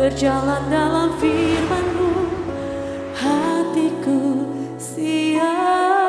berjalan dalam firman-Mu, hatiku siap.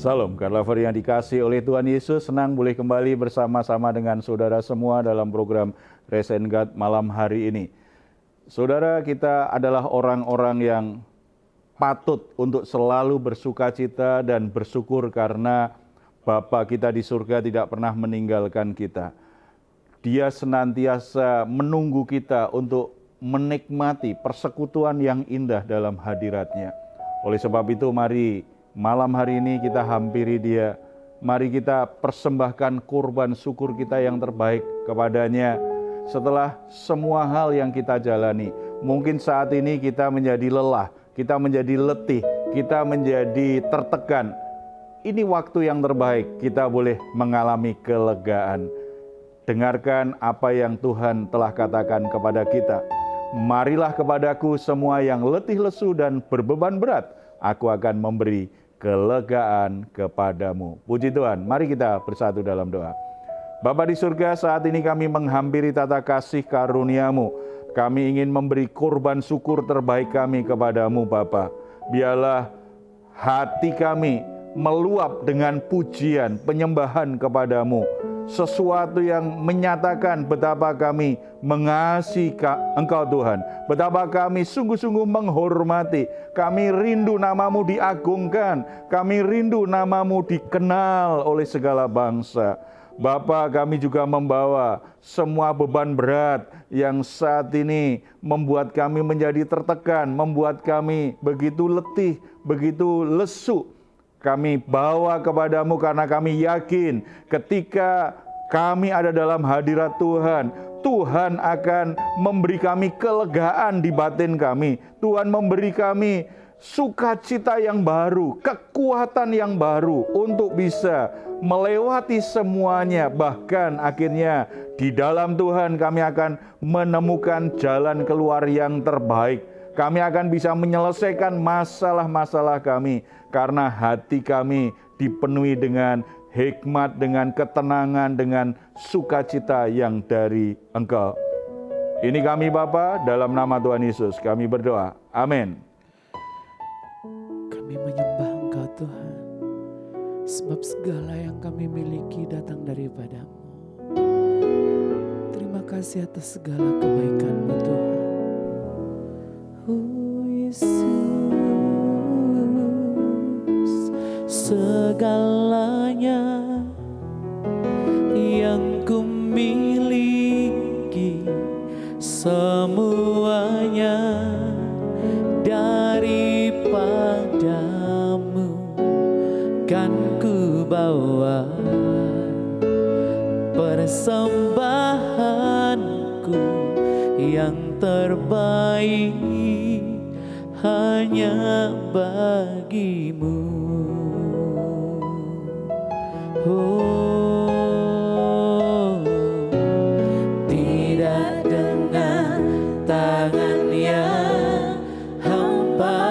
Salam, Kak Lover yang dikasih oleh Tuhan Yesus, senang boleh kembali bersama-sama dengan saudara semua dalam program Praise and God malam hari ini. Saudara, kita adalah orang-orang yang patut untuk selalu bersukacita dan bersyukur karena Bapa kita di surga tidak pernah meninggalkan kita. Dia senantiasa menunggu kita untuk menikmati persekutuan yang indah dalam hadirat-Nya. Oleh sebab itu, mari malam hari ini kita hampiri Dia. Mari kita persembahkan kurban syukur kita yang terbaik kepada-Nya. Setelah semua hal yang kita jalani, mungkin saat ini kita menjadi lelah, kita menjadi letih, kita menjadi tertekan. Ini waktu yang terbaik kita boleh mengalami kelegaan. Dengarkan apa yang Tuhan telah katakan kepada kita. Marilah kepadaku semua yang letih lesu dan berbeban berat, aku akan memberi kelegaan kepadamu. Puji Tuhan, mari kita bersatu dalam doa. Bapa di surga, saat ini kami menghampiri tata kasih karunia-Mu. Kami ingin memberi kurban syukur terbaik kami kepadamu, Bapa. Biarlah hati kami meluap dengan pujian, penyembahan kepadamu. Sesuatu yang menyatakan betapa kami mengasihi Engkau Tuhan. Betapa kami sungguh-sungguh menghormati. Kami rindu nama-Mu diagungkan. Kami rindu nama-Mu dikenal oleh segala bangsa. Bapa, kami juga membawa semua beban berat yang saat ini membuat kami menjadi tertekan, membuat kami begitu letih, begitu lesu. Kami bawa kepadamu karena kami yakin ketika kami ada dalam hadirat Tuhan, Tuhan akan memberi kami kelegaan di batin kami. Tuhan memberi kami sukacita yang baru, kekuatan yang baru untuk bisa melewati semuanya. Bahkan akhirnya di dalam Tuhan kami akan menemukan jalan keluar yang terbaik. Kami akan bisa menyelesaikan masalah-masalah kami karena hati kami dipenuhi dengan hikmat, dengan ketenangan, dengan sukacita yang dari Engkau. Ini kami Bapa, dalam nama Tuhan Yesus kami berdoa. Amin. Kami menyembah Engkau Tuhan, sebab segala yang kami miliki datang daripada-Mu. Terima kasih atas segala kebaikan-Mu Tuhan. Oh Yesus, segalanya yang ku miliki, semuanya daripada-Mu kan ku bawa. Persembahanku yang terbaik hanya bagi-Mu. Oh, tidak dengan tangan yang hampa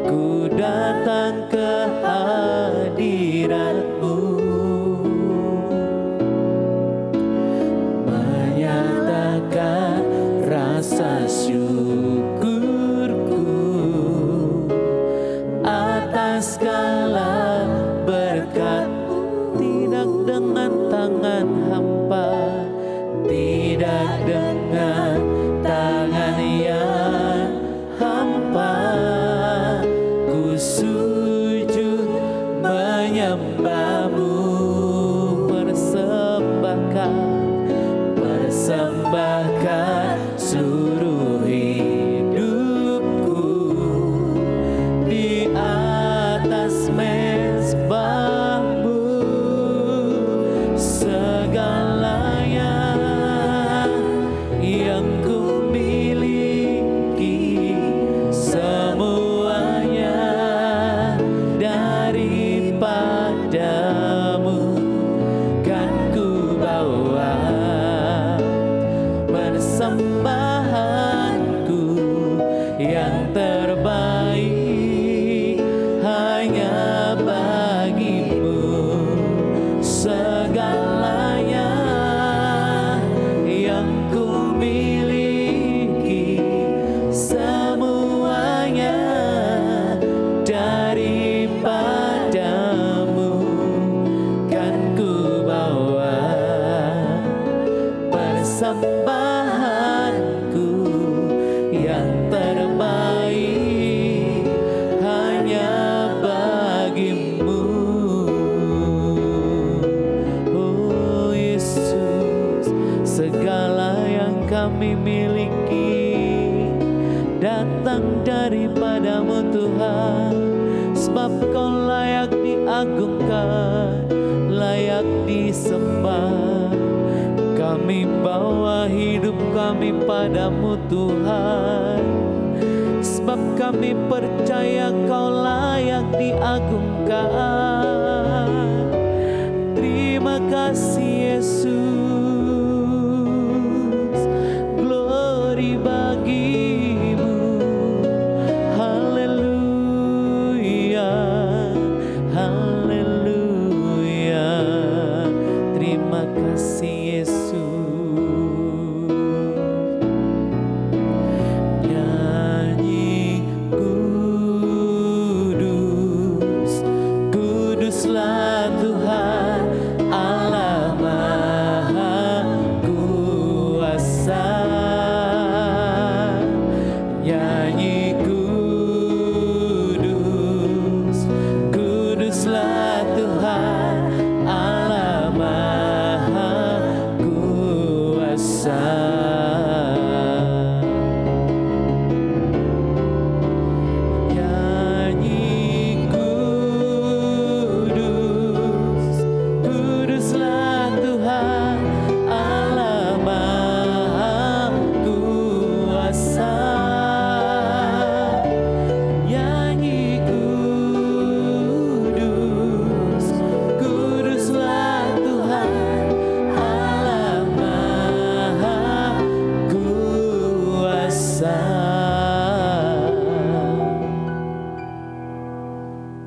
ku datang ke hadirat-Mu, menyatakan rasa syukurku atas segala berkat. Tidak dengan tangan hampa, tidak dengan tangan yang hampa, ku sujud menyembah-Mu. Persembahkan seluruh hidupku di atas mezbah-Mu. Segalanya yang ku miliki, semuanya daripada diagungkan, layak disembah. Kami bawa hidup kami padamu Tuhan, sebab kami percaya Kau layak diagungkan. Terima kasih Yesus, glory bagimu. Haleluya, haleluya. Terima kasih Yesus. Nyanyi kudus, kuduslah Tuhan Allah Maha Kuasa. Nyanyi kudus, kuduslah Tuhan Allah Maha Kuasa. Nyanyi kudus, kuduslah Tuhan Allah Maha Kuasa. Nyanyi kudus, kuduslah Tuhan Allah Maha Kuasa.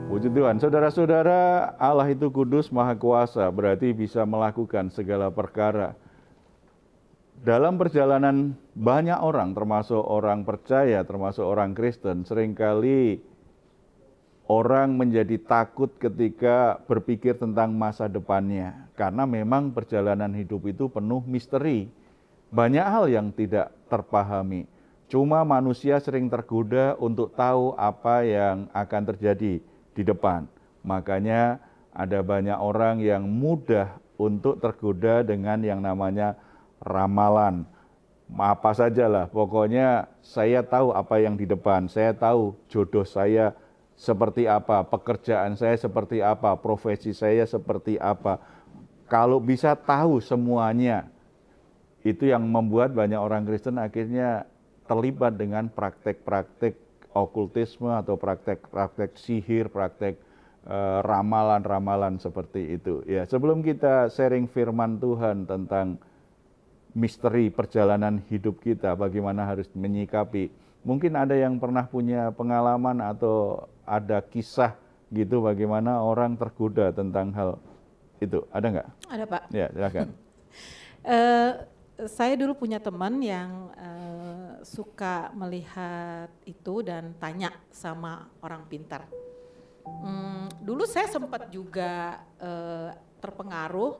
Puji Tuhan, saudara-saudara, Allah itu kudus, maha kuasa, berarti bisa melakukan segala perkara. Dalam perjalanan banyak orang, termasuk orang percaya, termasuk orang Kristen, seringkali orang menjadi takut ketika berpikir tentang masa depannya. Karena memang perjalanan hidup itu penuh misteri. Banyak hal yang tidak terpahami. Cuma manusia sering tergoda untuk tahu apa yang akan terjadi di depan. Makanya ada banyak orang yang mudah untuk tergoda dengan yang namanya ramalan. Apa sajalah, pokoknya saya tahu apa yang di depan, saya tahu jodoh saya seperti apa, pekerjaan saya seperti apa, profesi saya seperti apa. Kalau bisa tahu semuanya, itu yang membuat banyak orang Kristen akhirnya terlibat dengan praktek-praktek okultisme atau praktek-praktek sihir, praktek ramalan-ramalan seperti itu. Ya, sebelum kita sharing firman Tuhan tentang misteri perjalanan hidup kita, bagaimana harus menyikapi. Mungkin ada yang pernah punya pengalaman atau ada kisah gitu bagaimana orang tergoda tentang hal itu. Ada nggak? Ada Pak. Ya, silakan. Saya dulu punya teman yang suka melihat itu dan tanya sama orang pintar. Dulu saya sempat juga terpengaruh,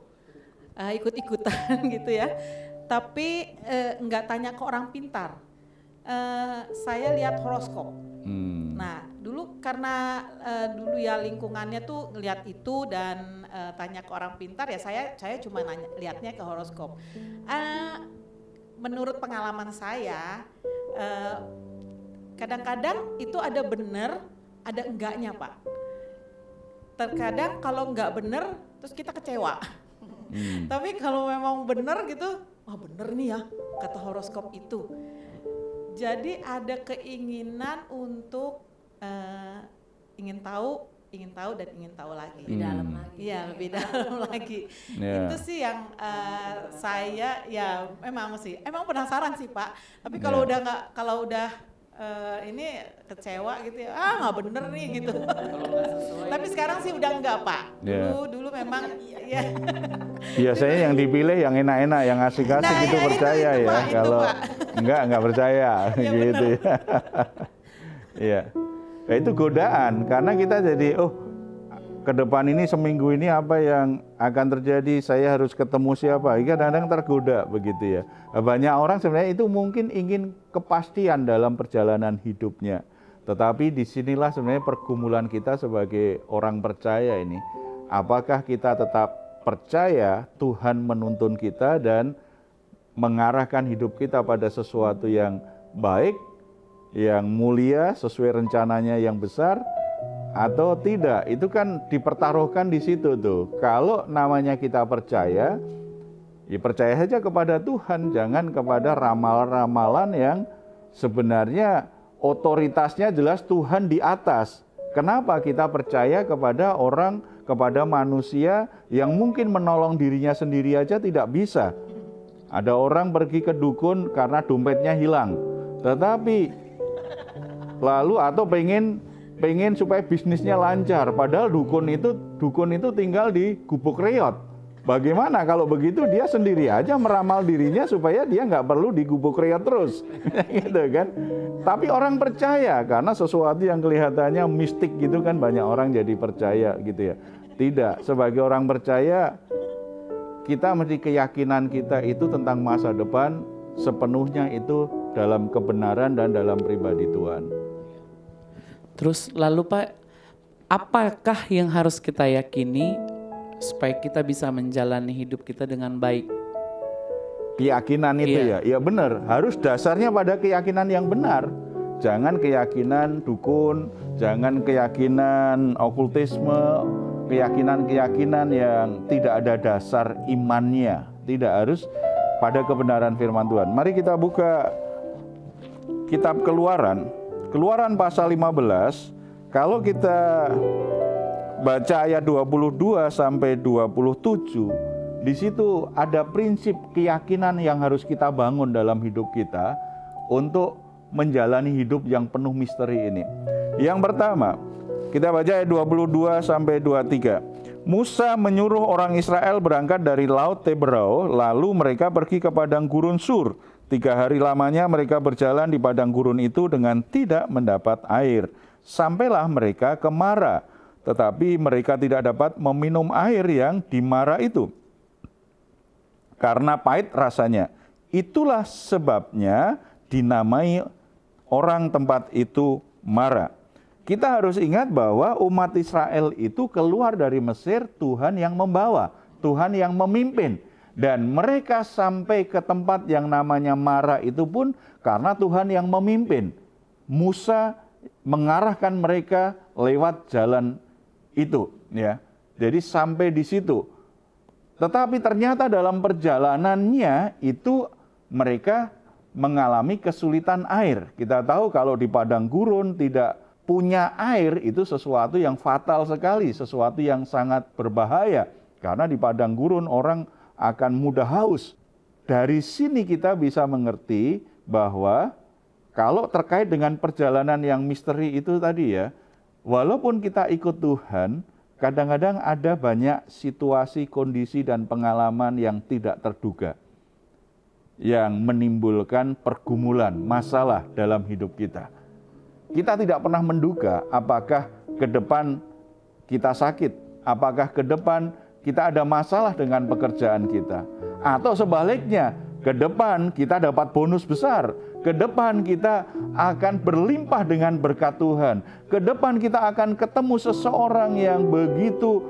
ikut-ikutan gitu ya. Tapi nggak tanya ke orang pintar. Saya lihat horoskop. Nah dulu karena dulu ya lingkungannya tuh ngelihat itu dan tanya ke orang pintar ya saya cuma lihatnya ke horoskop. Menurut pengalaman saya kadang-kadang itu ada benar ada enggaknya Pak. Terkadang kalau enggak benar terus kita kecewa. Tapi kalau memang benar gitu, wah benar nih ya kata horoskop itu. Jadi ada keinginan untuk ingin tahu dan ingin tahu lagi. Lebih dalam lagi. Iya, lebih dalam lagi. Yeah. Itu sih yang saya ya emang penasaran sih Pak. Tapi kalau udah ini kecewa gitu ya, nggak bener nih gitu. Tapi sekarang sih udah enggak Pak. Dulu memang ya. Biasanya yang dipilih yang enak-enak, yang asik-asik Nah, itu ya, percaya itu, ya. Pak, Kalau Pak. enggak percaya Ya, gitu ya. Iya. Nah, itu godaan karena kita jadi ke depan ini seminggu ini apa yang akan terjadi, saya harus ketemu siapa. Kadang-kadang tergoda begitu ya. Banyak orang sebenarnya itu mungkin ingin kepastian dalam perjalanan hidupnya. Tetapi disinilah sebenarnya pergumulan kita sebagai orang percaya ini. Apakah kita tetap percaya Tuhan menuntun kita dan mengarahkan hidup kita pada sesuatu yang baik, yang mulia, sesuai rencananya yang besar, atau tidak, itu kan dipertaruhkan di situ tuh. Kalau namanya kita percaya, ya percaya saja kepada Tuhan, jangan kepada ramalan-ramalan yang sebenarnya otoritasnya jelas Tuhan di atas. Kenapa kita percaya kepada orang, kepada manusia yang mungkin menolong dirinya sendiri aja tidak bisa. Ada orang pergi ke dukun karena dompetnya hilang, tetapi lalu atau pengen supaya bisnisnya lancar, padahal dukun itu tinggal di gubuk reot. Bagaimana kalau begitu dia sendiri aja meramal dirinya supaya dia nggak perlu di gubuk reot terus, gitu kan? Tapi orang percaya karena sesuatu yang kelihatannya mistik gitu kan, banyak orang jadi percaya gitu ya. Tidak, sebagai orang percaya kita mesti keyakinan kita itu tentang masa depan sepenuhnya itu dalam kebenaran dan dalam pribadi Tuhan. Terus lalu Pak, apakah yang harus kita yakini supaya kita bisa menjalani hidup kita dengan baik? Keyakinan itu ya benar, harus dasarnya pada keyakinan yang benar. Jangan keyakinan dukun, jangan keyakinan okultisme, keyakinan-keyakinan yang tidak ada dasar imannya. Tidak, harus pada kebenaran firman Tuhan. Mari kita buka kitab Keluaran pasal 15. Kalau kita baca ayat 22 sampai 27, di situ ada prinsip keyakinan yang harus kita bangun dalam hidup kita untuk menjalani hidup yang penuh misteri ini. Yang pertama, kita baca ayat 22 sampai 23. Musa menyuruh orang Israel berangkat dari Laut Teberau, lalu mereka pergi ke padang gurun Sur. 3 hari lamanya mereka berjalan di padang gurun itu dengan tidak mendapat air. Sampailah mereka ke Mara, tetapi mereka tidak dapat meminum air yang di Mara itu, karena pahit rasanya. Itulah sebabnya dinamai orang tempat itu Mara. Kita harus ingat bahwa umat Israel itu keluar dari Mesir, Tuhan yang membawa, Tuhan yang memimpin. Dan mereka sampai ke tempat yang namanya Mara itu pun karena Tuhan yang memimpin. Musa mengarahkan mereka lewat jalan itu, ya. Jadi sampai di situ. Tetapi ternyata dalam perjalanannya itu mereka mengalami kesulitan air. Kita tahu kalau di padang gurun tidak punya air itu sesuatu yang fatal sekali, sesuatu yang sangat berbahaya. Karena di padang gurun orang akan mudah haus. Dari sini kita bisa mengerti bahwa kalau terkait dengan perjalanan yang misteri itu tadi ya, walaupun kita ikut Tuhan, kadang-kadang ada banyak situasi, kondisi, dan pengalaman yang tidak terduga, yang menimbulkan pergumulan, masalah dalam hidup kita. Kita tidak pernah menduga apakah ke depan kita sakit, apakah ke depan kita ada masalah dengan pekerjaan kita, atau sebaliknya, ke depan kita dapat bonus besar, ke depan kita akan berlimpah dengan berkat Tuhan, ke depan kita akan ketemu seseorang yang begitu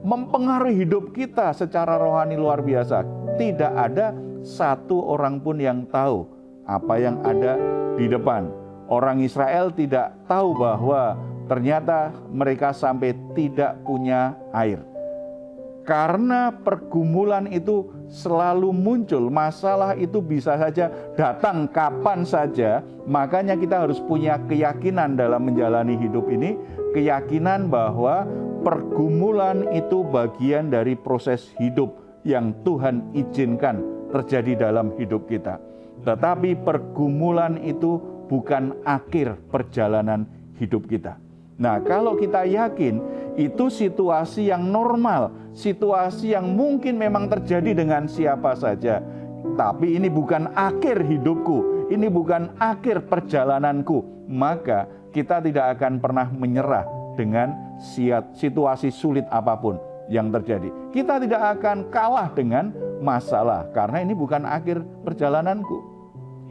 mempengaruhi hidup kita secara rohani luar biasa. Tidak ada satu orang pun yang tahu apa yang ada di depan. Orang Israel tidak tahu bahwa ternyata mereka sampai tidak punya air. Karena pergumulan itu selalu muncul, masalah itu bisa saja datang kapan saja, makanya kita harus punya keyakinan dalam menjalani hidup ini, keyakinan bahwa pergumulan itu bagian dari proses hidup yang Tuhan izinkan terjadi dalam hidup kita. Tetapi pergumulan itu bukan akhir perjalanan hidup kita. Nah, kalau kita yakin itu situasi yang normal, situasi yang mungkin memang terjadi dengan siapa saja, tapi ini bukan akhir hidupku, ini bukan akhir perjalananku, maka kita tidak akan pernah menyerah dengan situasi sulit apapun yang terjadi. Kita tidak akan kalah dengan masalah, karena ini bukan akhir perjalananku.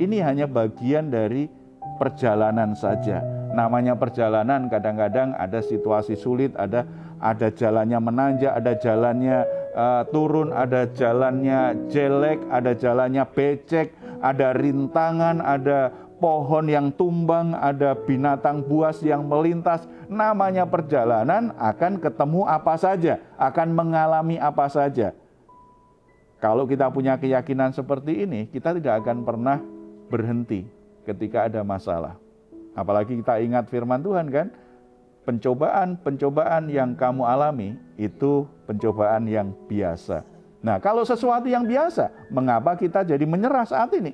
Ini hanya bagian dari perjalanan saja. Namanya perjalanan, kadang-kadang ada situasi sulit, ada jalannya menanjak, ada jalannya turun, ada jalannya jelek, ada jalannya becek, ada rintangan, ada pohon yang tumbang, ada binatang buas yang melintas. Namanya perjalanan, akan ketemu apa saja, akan mengalami apa saja. Kalau kita punya keyakinan seperti ini, kita tidak akan pernah berhenti ketika ada masalah. Apalagi kita ingat firman Tuhan kan, pencobaan yang kamu alami itu pencobaan yang biasa. Nah, kalau sesuatu yang biasa, mengapa kita jadi menyerah saat ini?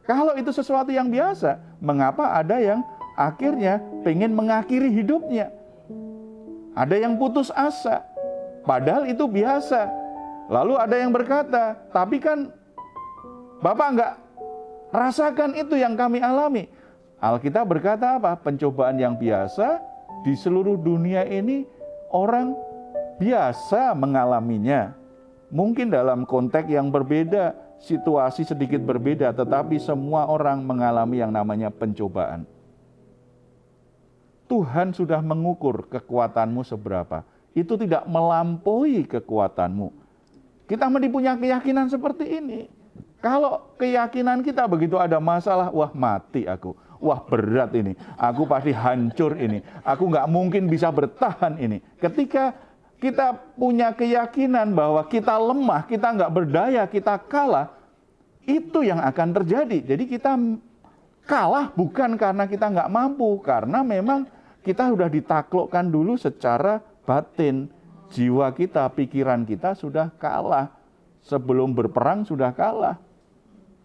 Kalau itu sesuatu yang biasa, mengapa ada yang akhirnya pengen mengakhiri hidupnya? Ada yang putus asa, padahal itu biasa. Lalu ada yang berkata, tapi kan Bapak enggak rasakan itu yang kami alami. Alkitab berkata apa? Pencobaan yang biasa di seluruh dunia ini orang biasa mengalaminya. Mungkin dalam konteks yang berbeda, situasi sedikit berbeda, tetapi semua orang mengalami yang namanya pencobaan. Tuhan sudah mengukur kekuatanmu seberapa. Itu tidak melampaui kekuatanmu. Kita mesti punya keyakinan seperti ini. Kalau keyakinan kita begitu ada masalah, wah mati aku. Wah berat ini, aku pasti hancur ini. Aku nggak mungkin bisa bertahan ini. Ketika kita punya keyakinan bahwa kita lemah, kita nggak berdaya, kita kalah, itu yang akan terjadi. Jadi kita kalah bukan karena kita nggak mampu, karena memang kita sudah ditaklukkan dulu secara batin. Jiwa kita, pikiran kita sudah kalah. Sebelum berperang sudah kalah.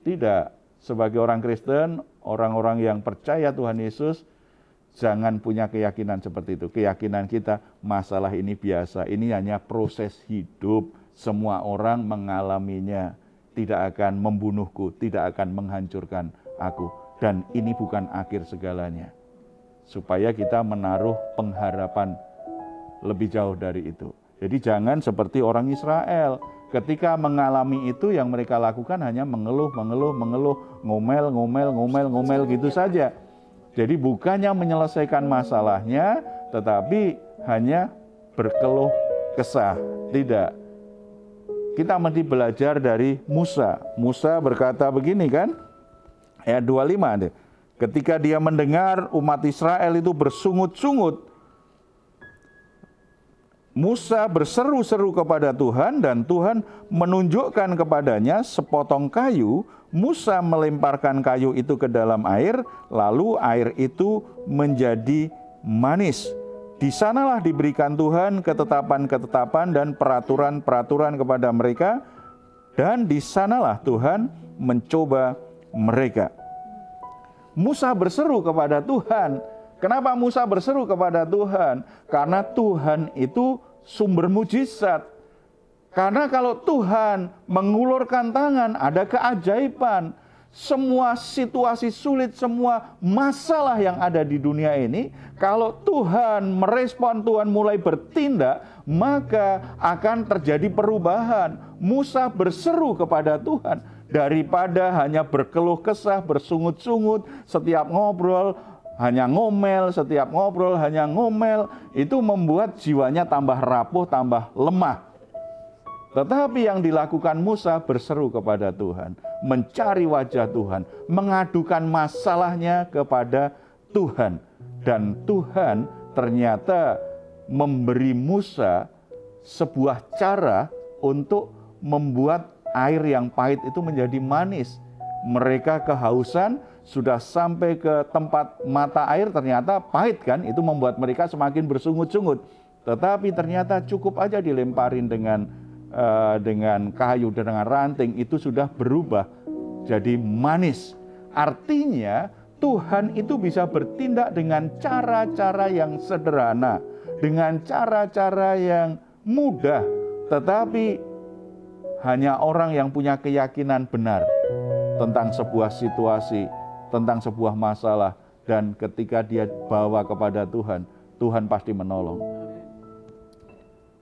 Tidak. Sebagai orang Kristen, orang-orang yang percaya Tuhan Yesus, jangan punya keyakinan seperti itu. Keyakinan kita, masalah ini biasa. Ini hanya proses hidup. Semua orang mengalaminya. Tidak akan membunuhku, tidak akan menghancurkan aku. Dan ini bukan akhir segalanya. Supaya kita menaruh pengharapan lebih jauh dari itu. Jadi jangan seperti orang Israel. Ketika mengalami itu, yang mereka lakukan hanya mengeluh, ngomel gitu saja. Jadi bukannya menyelesaikan masalahnya, tetapi hanya berkeluh kesah. Tidak. Kita mesti belajar dari Musa. Musa berkata begini kan, ayat 25. Ketika dia mendengar umat Israel itu bersungut-sungut, Musa berseru-seru kepada Tuhan dan Tuhan menunjukkan kepadanya sepotong kayu. Musa melemparkan kayu itu ke dalam air, lalu air itu menjadi manis. Di sanalah diberikan Tuhan ketetapan-ketetapan dan peraturan-peraturan kepada mereka, dan di sanalah Tuhan mencoba mereka. Musa berseru kepada Tuhan. Kenapa Musa berseru kepada Tuhan? Karena Tuhan itu sumber mujizat. Karena kalau Tuhan mengulurkan tangan, ada keajaiban. Semua situasi sulit, semua masalah yang ada di dunia ini, kalau Tuhan merespon, Tuhan mulai bertindak, maka akan terjadi perubahan. Musa berseru kepada Tuhan, daripada hanya berkeluh kesah, bersungut-sungut, setiap ngobrol hanya ngomel, setiap ngobrol hanya ngomel, itu membuat jiwanya tambah rapuh, tambah lemah. Tetapi yang dilakukan Musa berseru kepada Tuhan, mencari wajah Tuhan, mengadukan masalahnya kepada Tuhan. Dan Tuhan ternyata memberi Musa sebuah cara untuk membuat air yang pahit itu menjadi manis. Mereka kehausan, sudah sampai ke tempat mata air, ternyata pahit kan, itu membuat mereka semakin bersungut-sungut. Tetapi ternyata cukup aja dilemparin dengan kayu, dengan ranting, itu sudah berubah jadi manis. Artinya Tuhan itu bisa bertindak dengan cara-cara yang sederhana, dengan cara-cara yang mudah, tetapi hanya orang yang punya keyakinan benar tentang sebuah situasi, tentang sebuah masalah, dan ketika dia bawa kepada Tuhan, Tuhan pasti menolong.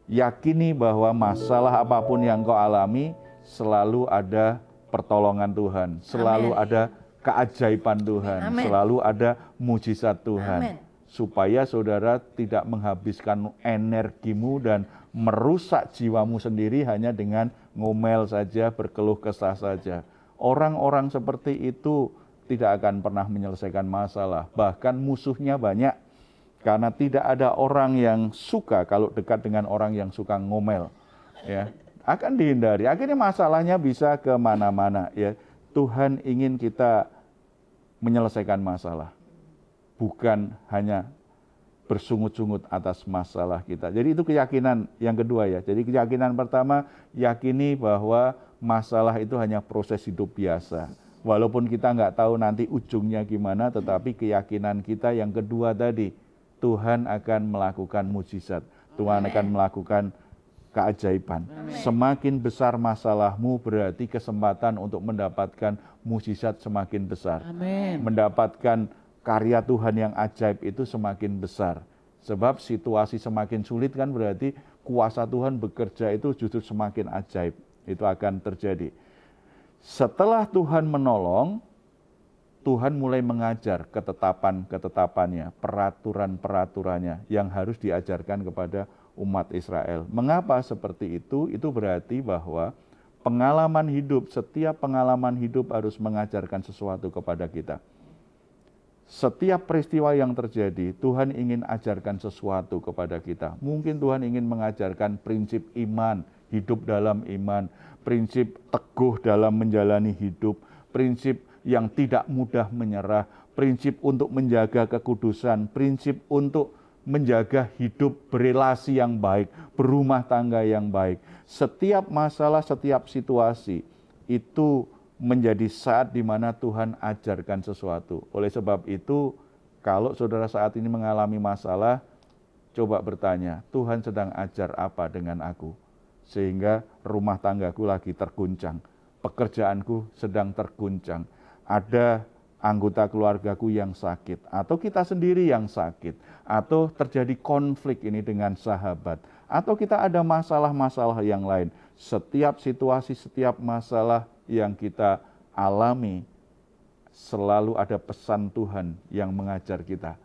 Yakini bahwa masalah apapun yang kau alami, selalu ada pertolongan Tuhan, selalu ada keajaiban Tuhan, selalu ada mujizat Tuhan. Supaya saudara tidak menghabiskan energimu dan merusak jiwamu sendiri hanya dengan ngomel saja, berkeluh kesah saja. Orang-orang seperti itu tidak akan pernah menyelesaikan masalah. Bahkan musuhnya banyak. Karena tidak ada orang yang suka kalau dekat dengan orang yang suka ngomel. Ya, akan dihindari. Akhirnya masalahnya bisa kemana-mana. Ya, Tuhan ingin kita menyelesaikan masalah. Bukan hanya bersungut-sungut atas masalah kita. Jadi itu keyakinan yang kedua ya. Jadi keyakinan pertama, yakini bahwa masalah itu hanya proses hidup biasa. Walaupun kita nggak tahu nanti ujungnya gimana, tetapi keyakinan kita yang kedua tadi, Tuhan akan melakukan mukjizat. Tuhan akan melakukan keajaiban. Semakin besar masalahmu, berarti kesempatan untuk mendapatkan mukjizat semakin besar. Amin. Mendapatkan karya Tuhan yang ajaib itu semakin besar. Sebab situasi semakin sulit kan berarti kuasa Tuhan bekerja itu justru semakin ajaib. Itu akan terjadi. Setelah Tuhan menolong, Tuhan mulai mengajar ketetapan-ketetapannya, peraturan-peraturannya yang harus diajarkan kepada umat Israel. Mengapa seperti itu? Itu berarti bahwa pengalaman hidup, setiap pengalaman hidup harus mengajarkan sesuatu kepada kita. Setiap peristiwa yang terjadi, Tuhan ingin ajarkan sesuatu kepada kita. Mungkin Tuhan ingin mengajarkan prinsip iman, hidup dalam iman, prinsip teguh dalam menjalani hidup, prinsip yang tidak mudah menyerah, prinsip untuk menjaga kekudusan, prinsip untuk menjaga hidup berelasi yang baik, berumah tangga yang baik. Setiap masalah, setiap situasi itu menjadi saat di mana Tuhan ajarkan sesuatu. Oleh sebab itu, kalau saudara saat ini mengalami masalah, coba bertanya, Tuhan sedang ajar apa dengan aku? Sehingga rumah tanggaku lagi terguncang, pekerjaanku sedang terguncang, ada anggota keluargaku yang sakit, atau kita sendiri yang sakit, atau terjadi konflik ini dengan sahabat, atau kita ada masalah-masalah yang lain. Setiap situasi, setiap masalah yang kita alami, selalu ada pesan Tuhan yang mengajar kita.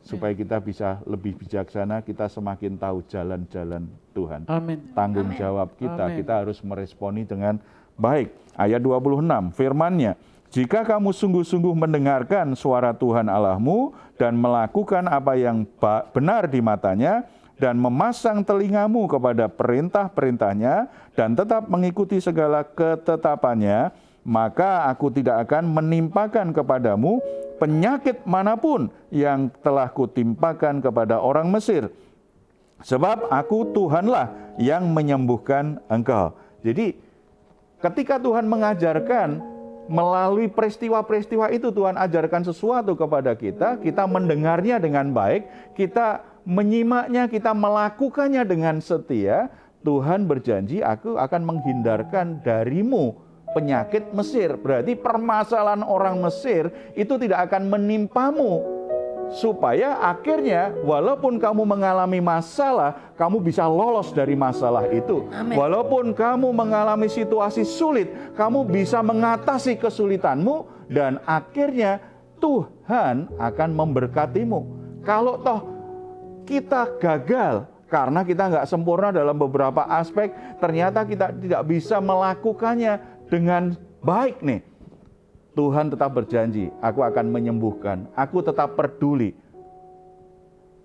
Supaya kita bisa lebih bijaksana, kita semakin tahu jalan-jalan Tuhan. Amin. Tanggung jawab kita, Amin. kita harus meresponi dengan baik. Ayat 26, firman-Nya, jika kamu sungguh-sungguh mendengarkan suara Tuhan Allahmu dan melakukan apa yang benar di matanya, dan memasang telingamu kepada perintah-perintahnya dan tetap mengikuti segala ketetapannya, maka aku tidak akan menimpakan kepadamu penyakit manapun yang telah kutimpakan kepada orang Mesir. Sebab aku Tuhanlah yang menyembuhkan engkau. Jadi ketika Tuhan mengajarkan, melalui peristiwa-peristiwa itu Tuhan ajarkan sesuatu kepada kita, kita mendengarnya dengan baik, kita menyimaknya, kita melakukannya dengan setia, Tuhan berjanji, aku akan menghindarkan darimu penyakit Mesir. Berarti permasalahan orang Mesir itu tidak akan menimpamu. Supaya akhirnya walaupun kamu mengalami masalah, kamu bisa lolos dari masalah itu. Amen. Walaupun kamu mengalami situasi sulit, kamu bisa mengatasi kesulitanmu dan akhirnya Tuhan akan memberkatimu. Kalau toh kita gagal karena kita nggak sempurna dalam beberapa aspek, ternyata kita tidak bisa melakukannya dengan baik nih. Tuhan tetap berjanji, aku akan menyembuhkan, aku tetap peduli.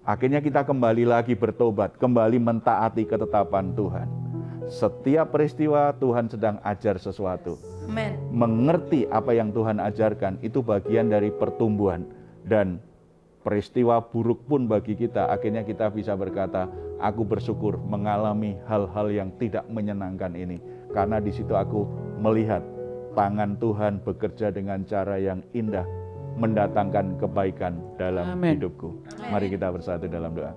Akhirnya kita kembali lagi bertobat, kembali mentaati ketetapan Tuhan. Setiap peristiwa Tuhan sedang ajar sesuatu. Amen. Mengerti apa yang Tuhan ajarkan, itu bagian dari pertumbuhan. Dan peristiwa buruk pun bagi kita, akhirnya kita bisa berkata, aku bersyukur mengalami hal-hal yang tidak menyenangkan ini. Karena di situ aku melihat tangan Tuhan bekerja dengan cara yang indah, mendatangkan kebaikan dalam Amen. hidupku. Mari kita bersatu dalam doa.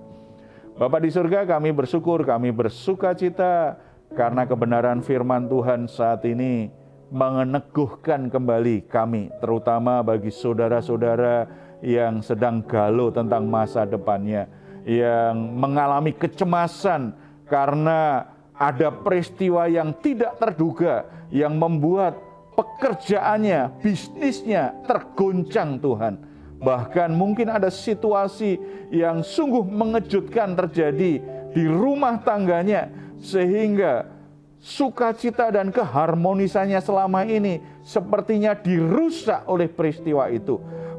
Bapa di surga, kami bersyukur, kami bersuka cita karena kebenaran firman Tuhan saat ini meneguhkan kembali kami, terutama bagi saudara-saudara yang sedang galau tentang masa depannya, yang mengalami kecemasan karena ada peristiwa yang tidak terduga yang membuat pekerjaannya, bisnisnya tergoncang Tuhan. Bahkan mungkin ada situasi yang sungguh mengejutkan terjadi di rumah tangganya, sehingga sukacita dan keharmonisannya selama ini sepertinya dirusak oleh peristiwa itu.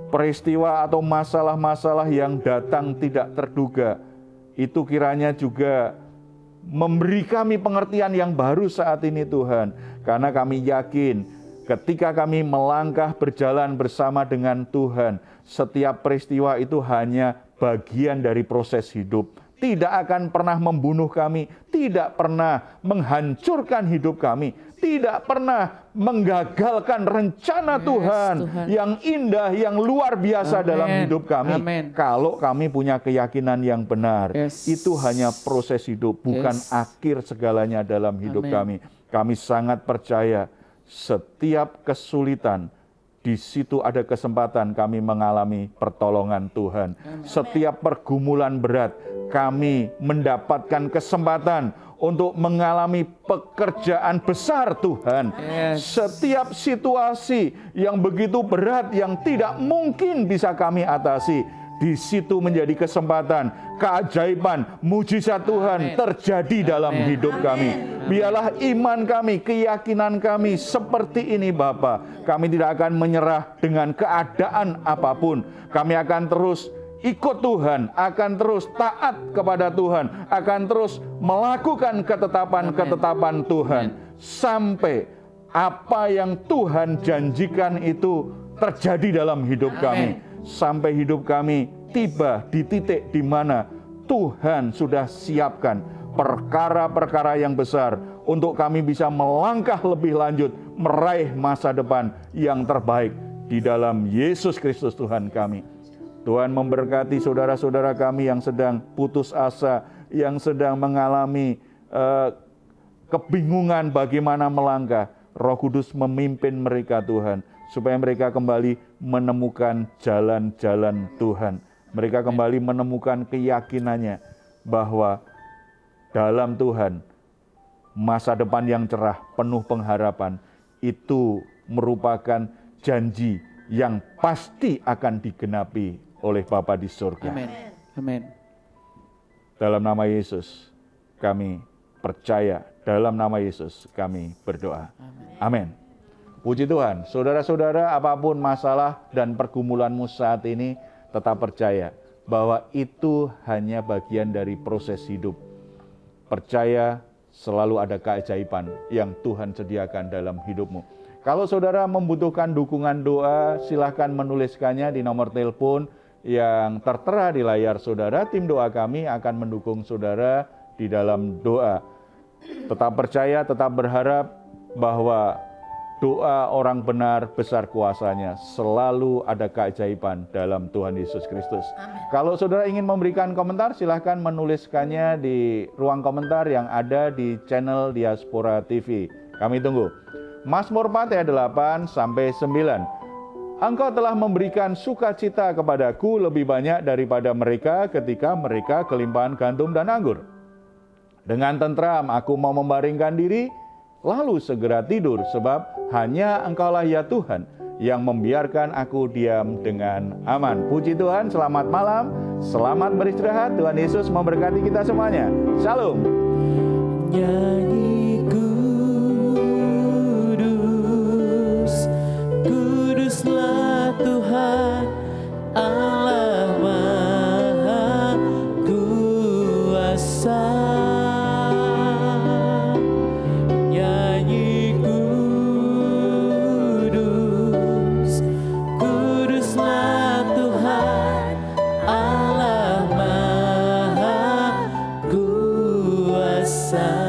Peristiwa atau masalah-masalah yang datang tidak terduga, itu kiranya juga memberi kami pengertian yang baru saat ini Tuhan. Karena kami yakin ketika kami melangkah berjalan bersama dengan Tuhan, setiap peristiwa itu hanya bagian dari proses hidup. Tidak akan pernah membunuh kami, tidak pernah menghancurkan hidup kami, tidak pernah menggagalkan rencana Tuhan yang indah, yang luar biasa dalam hidup kami. Kalau kami punya keyakinan yang benar, itu hanya proses hidup, bukan akhir segalanya dalam hidup kami. Kami sangat percaya setiap kesulitan, di situ ada kesempatan kami mengalami pertolongan Tuhan. Setiap pergumulan berat, kami mendapatkan kesempatan untuk mengalami pekerjaan besar Tuhan. Setiap situasi yang begitu berat, yang tidak mungkin bisa kami atasi, di situ menjadi kesempatan keajaiban, mujizat Tuhan terjadi dalam hidup kami. Biarlah iman kami, keyakinan kami seperti ini Bapa. Kami tidak akan menyerah dengan keadaan apapun. Kami akan terus ikut Tuhan, akan terus taat kepada Tuhan, akan terus melakukan ketetapan-ketetapan Tuhan. Sampai apa yang Tuhan janjikan itu terjadi dalam hidup kami. Sampai hidup kami tiba di titik di mana Tuhan sudah siapkan perkara-perkara yang besar untuk kami bisa melangkah lebih lanjut, meraih masa depan yang terbaik di dalam Yesus Kristus Tuhan kami. Tuhan memberkati saudara-saudara kami yang sedang putus asa, yang sedang mengalami kebingungan bagaimana melangkah. Roh Kudus memimpin mereka Tuhan, supaya mereka kembali menemukan jalan-jalan Tuhan. Mereka kembali menemukan keyakinannya bahwa dalam Tuhan masa depan yang cerah, penuh pengharapan, itu merupakan janji yang pasti akan digenapi oleh Bapa di surga. Amin. Dalam nama Yesus kami percaya, dalam nama Yesus kami berdoa. Amin. Puji Tuhan. Saudara-saudara, apapun masalah dan pergumulanmu saat ini, tetap percaya bahwa itu hanya bagian dari proses hidup. Percaya selalu ada keajaiban yang Tuhan sediakan dalam hidupmu. Kalau saudara membutuhkan dukungan doa, silahkan menuliskannya di nomor telepon yang tertera di layar saudara. Tim doa kami akan mendukung saudara di dalam doa. Tetap percaya, tetap berharap bahwa doa orang benar besar kuasanya, selalu ada keajaiban dalam Tuhan Yesus Kristus. Kalau saudara ingin memberikan komentar, silahkan menuliskannya di ruang komentar yang ada di channel Diaspora TV. Kami tunggu. Mazmur 4 ayat 8-9. Engkau telah memberikan sukacita kepadaku lebih banyak daripada mereka ketika mereka kelimpahan gandum dan anggur. Dengan tentram aku mau membaringkan diri, lalu segera tidur, sebab hanya Engkaulah ya Tuhan yang membiarkan aku diam dengan aman. Puji Tuhan, selamat malam, selamat beristirahat. Tuhan Yesus memberkati kita semuanya. Shalom. Nyanyi kudus, kuduslah Tuhan Allah Maha Kuasa. Kuasa.